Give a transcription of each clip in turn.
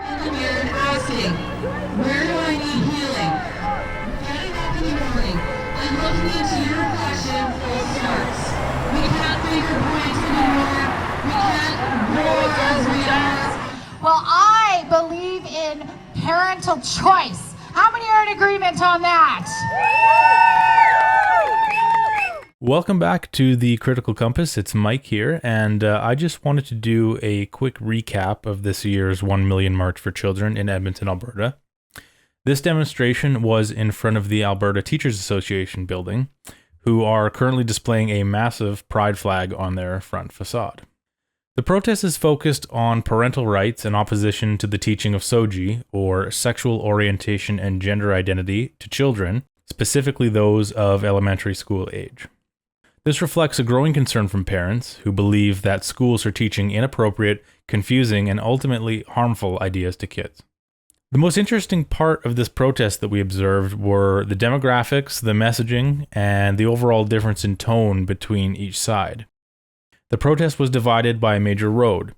in the mirror and asking, where do I need healing? Getting up in the morning and looking into your reflection full starts. We can't fingerpoint anymore. We can't roll as we are. Well, I believe in parental choice. How many are in agreement on that? Welcome back to the Critical Compass. It's Mike here, and I just wanted to do a quick recap of this year's 1 Million March for Children in Edmonton, Alberta. This demonstration was in front of the Alberta Teachers Association building, who are currently displaying a massive pride flag on their front facade. The protest is focused on parental rights and opposition to the teaching of SOGI, or sexual orientation and gender identity, to children, specifically those of elementary school age. This reflects a growing concern from parents who believe that schools are teaching inappropriate, confusing, and ultimately harmful ideas to kids. The most interesting part of this protest that we observed were the demographics, the messaging, and the overall difference in tone between each side. The protest was divided by a major road.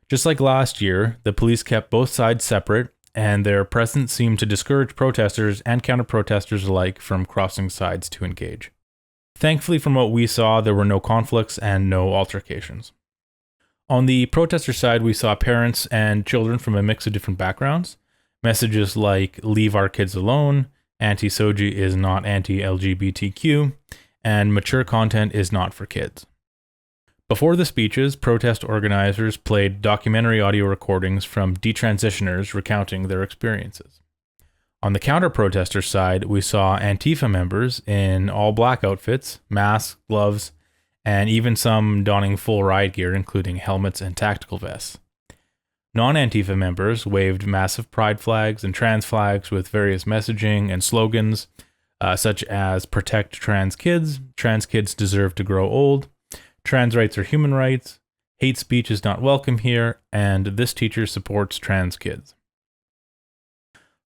Just like last year, the police kept both sides separate, and their presence seemed to discourage protesters and counter-protesters alike from crossing sides to engage. Thankfully, from what we saw, there were no conflicts and no altercations. On the protester side, we saw parents and children from a mix of different backgrounds. Messages like, leave our kids alone, anti-SOGI is not anti-LGBTQ, and mature content is not for kids. Before the speeches, protest organizers played documentary audio recordings from detransitioners recounting their experiences. On the counter-protester side, we saw Antifa members in all-black outfits, masks, gloves, and even some donning full riot gear, including helmets and tactical vests. Non-Antifa members waved massive pride flags and trans flags with various messaging and slogans, such as protect trans kids deserve to grow old, trans rights are human rights, hate speech is not welcome here, and this teacher supports trans kids.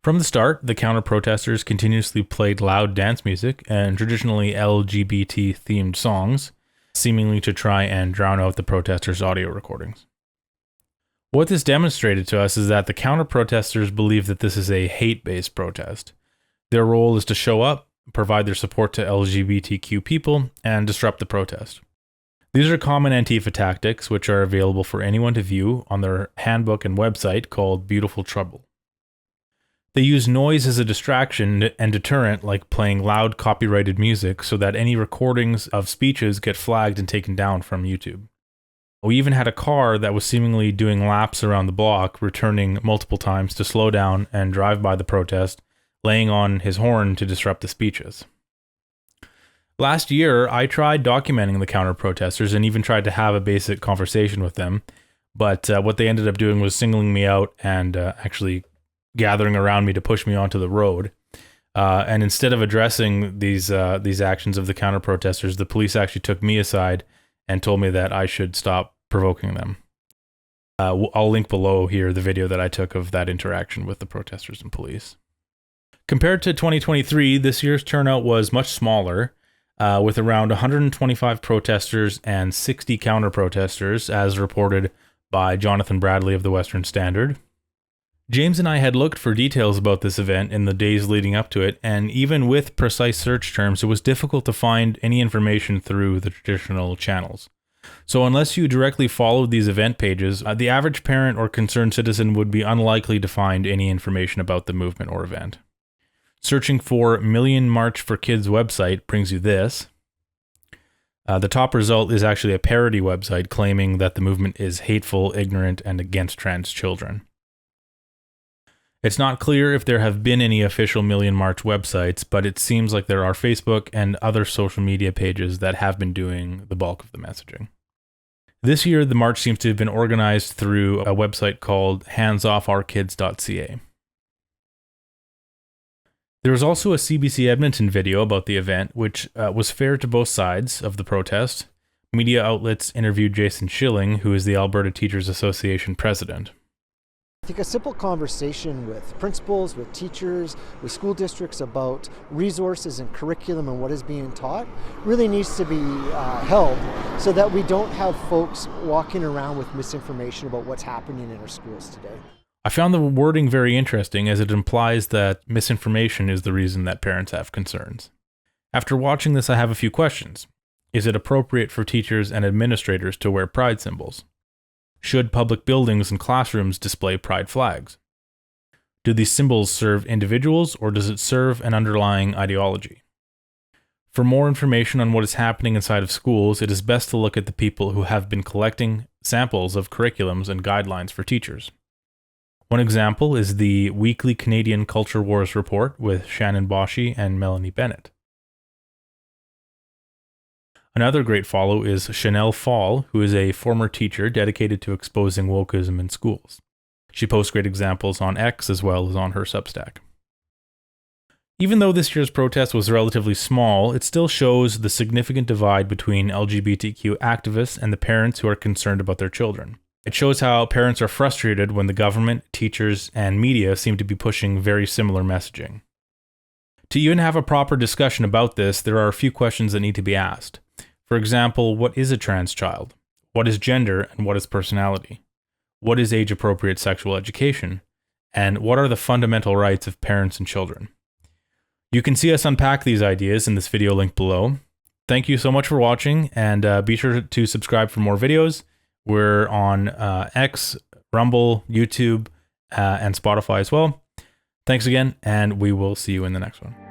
From the start, the counter-protesters continuously played loud dance music and traditionally LGBT-themed songs, seemingly to try and drown out the protesters' audio recordings. What this demonstrated to us is that the counter-protesters believe that this is a hate-based protest. Their role is to show up, provide their support to LGBTQ people, and disrupt the protest. These are common Antifa tactics, which are available for anyone to view on their handbook and website called Beautiful Trouble. They use noise as a distraction and deterrent, like playing loud copyrighted music, so that any recordings of speeches get flagged and taken down from YouTube. We even had a car that was seemingly doing laps around the block, returning multiple times to slow down and drive by the protest, laying on his horn to disrupt the speeches. Last year, I tried documenting the counter-protesters and even tried to have a basic conversation with them, but what they ended up doing was singling me out and actually gathering around me to push me onto the road. And instead of addressing these actions of the counter-protesters, the police actually took me aside and told me that I should stop provoking them. I'll link below here the video that I took of that interaction with the protesters and police. Compared to 2023, this year's turnout was much smaller, with around 125 protesters and 60 counter-protesters, as reported by Jonathan Bradley of the Western Standard. James and I had looked for details about this event in the days leading up to it, and even with precise search terms, it was difficult to find any information through the traditional channels. So unless you directly followed these event pages, the average parent or concerned citizen would be unlikely to find any information about the movement or event. Searching for Million March for Kids website brings you this. The top result is actually a parody website claiming that the movement is hateful, ignorant, and against trans children. It's not clear if there have been any official Million March websites, but it seems like there are Facebook and other social media pages that have been doing the bulk of the messaging. This year, the march seems to have been organized through a website called handsoffourkids.ca. There was also a CBC Edmonton video about the event, which was fair to both sides of the protest. Media outlets interviewed Jason Schilling, who is the Alberta Teachers Association president. I think a simple conversation with principals, with teachers, with school districts about resources and curriculum and what is being taught really needs to be held so that we don't have folks walking around with misinformation about what's happening in our schools today. I found the wording very interesting as it implies that misinformation is the reason that parents have concerns. After watching this, I have a few questions. Is it appropriate for teachers and administrators to wear pride symbols? Should public buildings and classrooms display pride flags? Do these symbols serve individuals, or does it serve an underlying ideology? For more information on what is happening inside of schools, it is best to look at the people who have been collecting samples of curriculums and guidelines for teachers. One example is the weekly Canadian Culture Wars report with Shannon Boschy and Melanie Bennett. Another great follow is Pfahl, who is a former teacher dedicated to exposing wokeism in schools. She posts great examples on X as well as on her Substack. Even though this year's protest was relatively small, it still shows the significant divide between LGBTQ activists and the parents who are concerned about their children. It shows how parents are frustrated when the government, teachers, and media seem to be pushing very similar messaging. To even have a proper discussion about this, there are a few questions that need to be asked. For example, what is a trans child? What is gender and what is personality? What is age-appropriate sexual education? And what are the fundamental rights of parents and children? You can see us unpack these ideas in this video link below. Thank you so much for watching, and be sure to subscribe for more videos. We're on X, Rumble, YouTube, and Spotify as well. Thanks again, and we will see you in the next one.